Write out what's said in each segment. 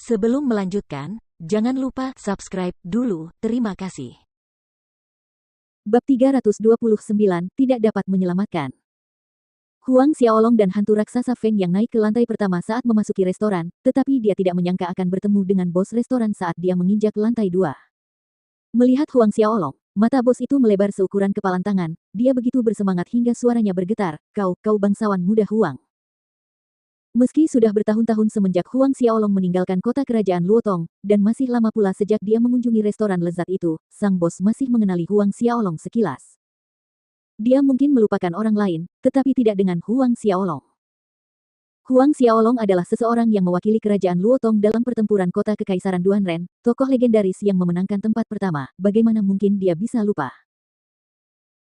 Sebelum melanjutkan, jangan lupa subscribe dulu. Terima kasih. Bab 329, tidak dapat menyelamatkan. Huang Xiaolong dan hantu raksasa Feng yang naik ke lantai pertama saat memasuki restoran, tetapi dia tidak menyangka akan bertemu dengan bos restoran saat dia menginjak lantai 2. Melihat Huang Xiaolong, mata bos itu melebar seukuran kepalan tangan, dia begitu bersemangat hingga suaranya bergetar, kau bangsawan muda Huang. Meski sudah bertahun-tahun semenjak Huang Xiaolong meninggalkan kota kerajaan Luotong, dan masih lama pula sejak dia mengunjungi restoran lezat itu, sang bos masih mengenali Huang Xiaolong sekilas. Dia mungkin melupakan orang lain, tetapi tidak dengan Huang Xiaolong. Huang Xiaolong adalah seseorang yang mewakili kerajaan Luotong dalam pertempuran kota kekaisaran Duanren, tokoh legendaris yang memenangkan tempat pertama, bagaimana mungkin dia bisa lupa?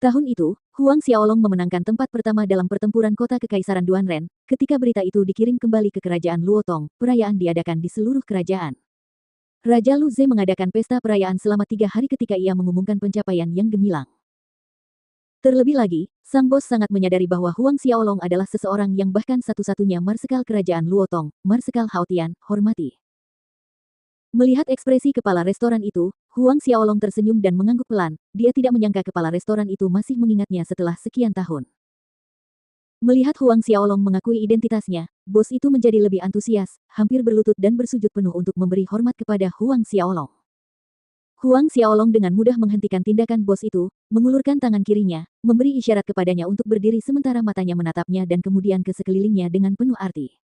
Tahun itu, Huang Xiaolong memenangkan tempat pertama dalam pertempuran kota kekaisaran Duanren. Ketika berita itu dikirim kembali ke kerajaan Luotong, perayaan diadakan di seluruh kerajaan. Raja Lu Ze mengadakan pesta perayaan selama 3 hari ketika ia mengumumkan pencapaian yang gemilang. Terlebih lagi, sang bos sangat menyadari bahwa Huang Xiaolong adalah seseorang yang bahkan satu-satunya marsekal kerajaan Luotong, Marsekal Hao Tian, hormati. Melihat ekspresi kepala restoran itu, Huang Xiaolong tersenyum dan mengangguk pelan. Dia tidak menyangka kepala restoran itu masih mengingatnya setelah sekian tahun. Melihat Huang Xiaolong mengakui identitasnya, bos itu menjadi lebih antusias, hampir berlutut dan bersujud penuh untuk memberi hormat kepada Huang Xiaolong. Huang Xiaolong dengan mudah menghentikan tindakan bos itu, mengulurkan tangan kirinya, memberi isyarat kepadanya untuk berdiri sementara matanya menatapnya dan kemudian ke sekelilingnya dengan penuh arti.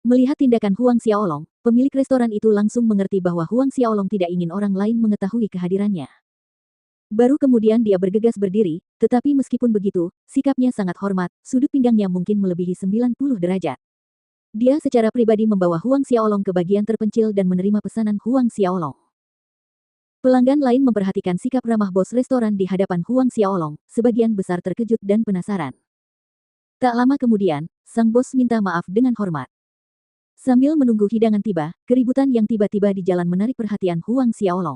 Melihat tindakan Huang Xiaolong, pemilik restoran itu langsung mengerti bahwa Huang Xiaolong tidak ingin orang lain mengetahui kehadirannya. Baru kemudian dia bergegas berdiri, tetapi meskipun begitu, sikapnya sangat hormat, sudut pinggangnya mungkin melebihi 90 derajat. Dia secara pribadi membawa Huang Xiaolong ke bagian terpencil dan menerima pesanan Huang Xiaolong. Pelanggan lain memperhatikan sikap ramah bos restoran di hadapan Huang Xiaolong, sebagian besar terkejut dan penasaran. Tak lama kemudian, sang bos minta maaf dengan hormat. Sambil menunggu hidangan tiba, keributan yang tiba-tiba di jalan menarik perhatian Huang Xiaolong.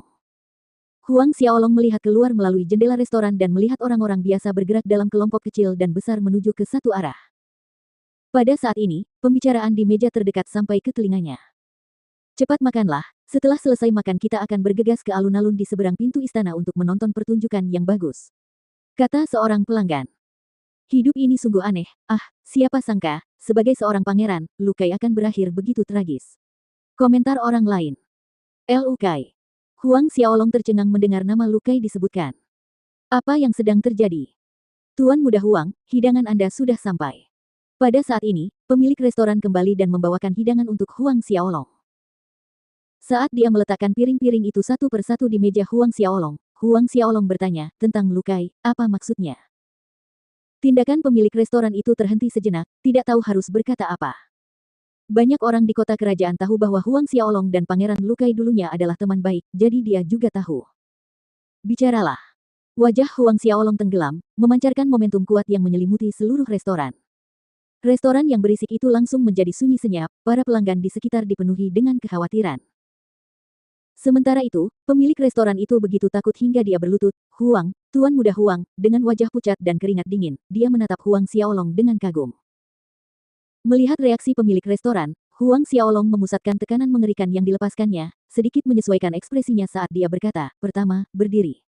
Huang Xiaolong melihat keluar melalui jendela restoran dan melihat orang-orang biasa bergerak dalam kelompok kecil dan besar menuju ke satu arah. Pada saat ini, pembicaraan di meja terdekat sampai ke telinganya. Cepat makanlah, setelah selesai makan kita akan bergegas ke alun-alun di seberang pintu istana untuk menonton pertunjukan yang bagus, kata seorang pelanggan. Hidup ini sungguh aneh, siapa sangka, sebagai seorang pangeran, Lukai akan berakhir begitu tragis. Komentar orang lain. Lukai. Huang Xiaolong tercengang mendengar nama Lukai disebutkan. Apa yang sedang terjadi? Tuan Muda Huang, hidangan Anda sudah sampai. Pada saat ini, pemilik restoran kembali dan membawakan hidangan untuk Huang Xiaolong. Saat dia meletakkan piring-piring itu satu persatu di meja Huang Xiaolong bertanya, tentang Lukai, apa maksudnya? Tindakan pemilik restoran itu terhenti sejenak, tidak tahu harus berkata apa. Banyak orang di kota kerajaan tahu bahwa Huang Xiaolong dan Pangeran Lukai dulunya adalah teman baik, jadi dia juga tahu. Bicaralah. Wajah Huang Xiaolong tenggelam, memancarkan momentum kuat yang menyelimuti seluruh restoran. Restoran yang berisik itu langsung menjadi sunyi senyap, para pelanggan di sekitar dipenuhi dengan kekhawatiran. Sementara itu, pemilik restoran itu begitu takut hingga dia berlutut. Huang, Tuan Muda Huang, dengan wajah pucat dan keringat dingin, dia menatap Huang Xiaolong dengan kagum. Melihat reaksi pemilik restoran, Huang Xiaolong memusatkan tekanan mengerikan yang dilepaskannya, sedikit menyesuaikan ekspresinya saat dia berkata, pertama, berdiri.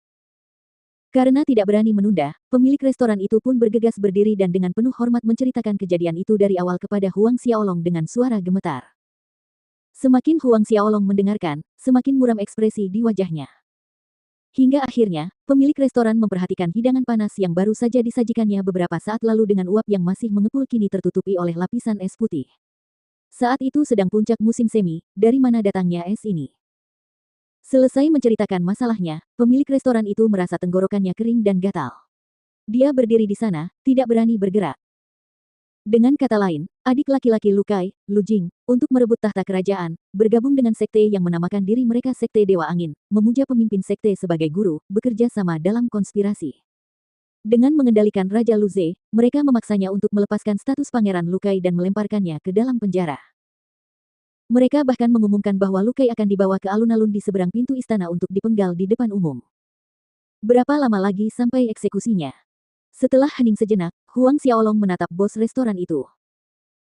Karena tidak berani menunda, pemilik restoran itu pun bergegas berdiri dan dengan penuh hormat menceritakan kejadian itu dari awal kepada Huang Xiaolong dengan suara gemetar. Semakin Huang Xiaolong mendengarkan, semakin muram ekspresi di wajahnya. Hingga akhirnya, pemilik restoran memperhatikan hidangan panas yang baru saja disajikannya beberapa saat lalu dengan uap yang masih mengepul kini tertutupi oleh lapisan es putih. Saat itu sedang puncak musim semi, dari mana datangnya es ini? Selesai menceritakan masalahnya, pemilik restoran itu merasa tenggorokannya kering dan gatal. Dia berdiri di sana, tidak berani bergerak. Dengan kata lain, adik laki-laki Lukai, Lu Jing, untuk merebut tahta kerajaan, bergabung dengan sekte yang menamakan diri mereka Sekte Dewa Angin, memuja pemimpin sekte sebagai guru, bekerja sama dalam konspirasi. Dengan mengendalikan Raja Lu Ze, mereka memaksanya untuk melepaskan status Pangeran Lukai dan melemparkannya ke dalam penjara. Mereka bahkan mengumumkan bahwa Lukai akan dibawa ke alun-alun di seberang pintu istana untuk dipenggal di depan umum. Berapa lama lagi sampai eksekusinya? Setelah hening sejenak, Huang Xiaolong menatap bos restoran itu.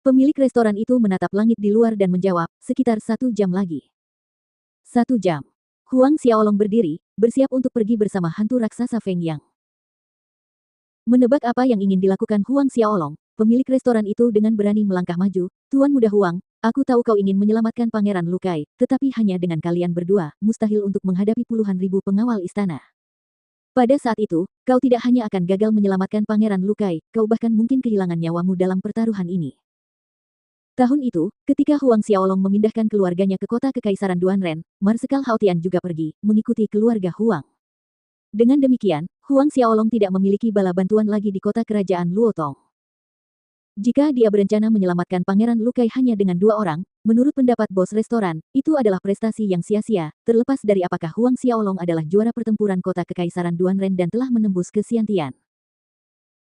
Pemilik restoran itu menatap langit di luar dan menjawab, sekitar 1 jam lagi. 1 jam. Huang Xiaolong berdiri, bersiap untuk pergi bersama hantu raksasa Feng Yang. Menebak apa yang ingin dilakukan Huang Xiaolong, pemilik restoran itu dengan berani melangkah maju. Tuan Muda Huang, aku tahu kau ingin menyelamatkan Pangeran Lu Kai, tetapi hanya dengan kalian berdua, mustahil untuk menghadapi puluhan ribu pengawal istana. Pada saat itu, kau tidak hanya akan gagal menyelamatkan Pangeran Lu Kai, kau bahkan mungkin kehilangan nyawamu dalam pertaruhan ini. Tahun itu, ketika Huang Xiaolong memindahkan keluarganya ke kota Kekaisaran Duanren, Marsekal Hao Tian juga pergi, mengikuti keluarga Huang. Dengan demikian, Huang Xiaolong tidak memiliki bala bantuan lagi di kota kerajaan Luotong. Jika dia berencana menyelamatkan Pangeran Lu Kai hanya dengan 2 orang, menurut pendapat bos restoran, itu adalah prestasi yang sia-sia, terlepas dari apakah Huang Xiaolong adalah juara pertempuran kota Kekaisaran Duanren dan telah menembus ke Xiantian.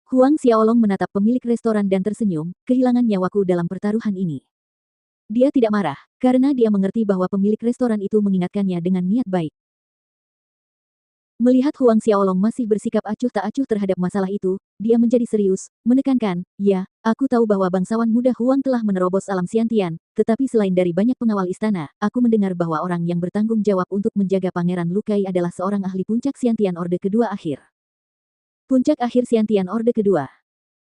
Huang Xiaolong menatap pemilik restoran dan tersenyum, kehilangan nyawaku dalam pertaruhan ini. Dia tidak marah, karena dia mengerti bahwa pemilik restoran itu mengingatkannya dengan niat baik. Melihat Huang Xiaolong masih bersikap acuh tak acuh terhadap masalah itu, dia menjadi serius, menekankan, ya, aku tahu bahwa bangsawan muda Huang telah menerobos alam Xiantian, tetapi selain dari banyak pengawal istana, aku mendengar bahwa orang yang bertanggung jawab untuk menjaga Pangeran Lu Kai adalah seorang ahli puncak Xiantian Orde Kedua akhir. Puncak akhir Xiantian Orde Kedua.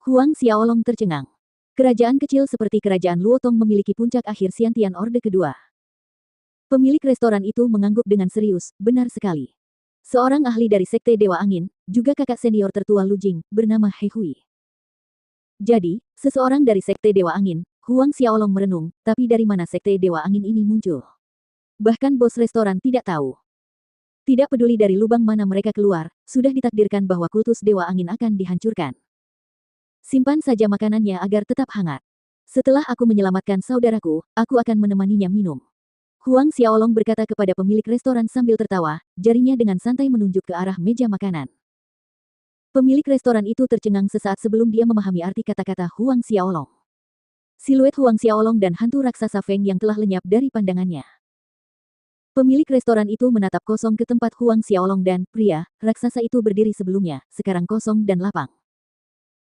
Huang Xiaolong tercengang. Kerajaan kecil seperti kerajaan Luotong memiliki puncak akhir Xiantian Orde Kedua. Pemilik restoran itu mengangguk dengan serius, benar sekali. Seorang ahli dari Sekte Dewa Angin, juga kakak senior tertua Lu Jing, bernama He Hui. Jadi, seseorang dari Sekte Dewa Angin, Huang Xiaolong merenung, tapi dari mana Sekte Dewa Angin ini muncul? Bahkan bos restoran tidak tahu. Tidak peduli dari lubang mana mereka keluar, sudah ditakdirkan bahwa kultus Dewa Angin akan dihancurkan. Simpan saja makanannya agar tetap hangat. Setelah aku menyelamatkan saudaraku, aku akan menemaninya minum. Huang Xiaolong berkata kepada pemilik restoran sambil tertawa, jarinya dengan santai menunjuk ke arah meja makanan. Pemilik restoran itu tercengang sesaat sebelum dia memahami arti kata-kata Huang Xiaolong. Siluet Huang Xiaolong dan hantu raksasa Feng yang telah lenyap dari pandangannya. Pemilik restoran itu menatap kosong ke tempat Huang Xiaolong dan pria, raksasa itu berdiri sebelumnya, sekarang kosong dan lapang.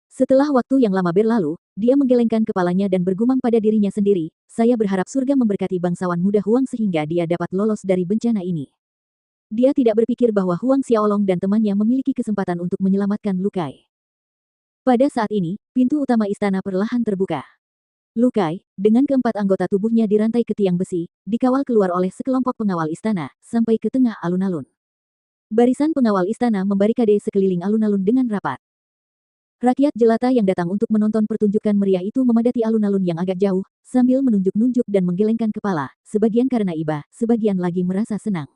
Setelah waktu yang lama berlalu, dia menggelengkan kepalanya dan bergumam pada dirinya sendiri, saya berharap surga memberkati bangsawan muda Huang sehingga dia dapat lolos dari bencana ini. Dia tidak berpikir bahwa Huang Xiaolong dan temannya memiliki kesempatan untuk menyelamatkan Lu Kai. Pada saat ini, pintu utama istana perlahan terbuka. Lu Kai, dengan keempat anggota tubuhnya dirantai ke tiang besi, dikawal keluar oleh sekelompok pengawal istana, sampai ke tengah alun-alun. Barisan pengawal istana membarikade sekeliling alun-alun dengan rapat. Rakyat jelata yang datang untuk menonton pertunjukan meriah itu memadati alun-alun yang agak jauh, sambil menunjuk-nunjuk dan menggelengkan kepala, sebagian karena iba, sebagian lagi merasa senang.